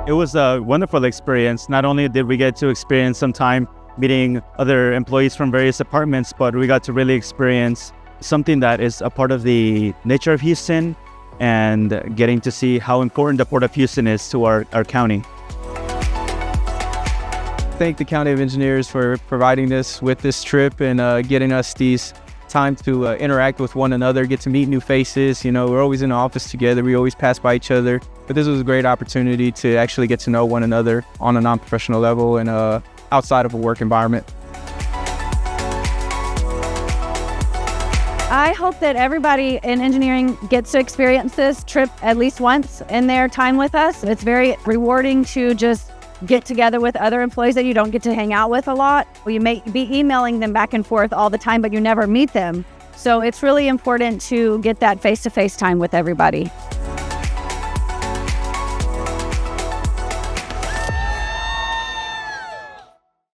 It was a wonderful experience. Not only did we get to experience some time meeting other employees from various departments, but we got to really experience something that is a part of the nature of Houston and getting to see how important the Port of Houston is to our county. Thank the County of Engineers for providing us with this trip and getting us these time to interact with one another, get to meet new faces. You know, we're always in the office together. We always pass by each other. But this was a great opportunity to actually get to know one another on a non-professional level and outside of a work environment. I hope that everybody in engineering gets to experience this trip at least once in their time with us. It's very rewarding to just get together with other employees that you don't get to hang out with a lot. You may be emailing them back and forth all the time, but you never meet them. So it's really important to get that face-to-face time with everybody.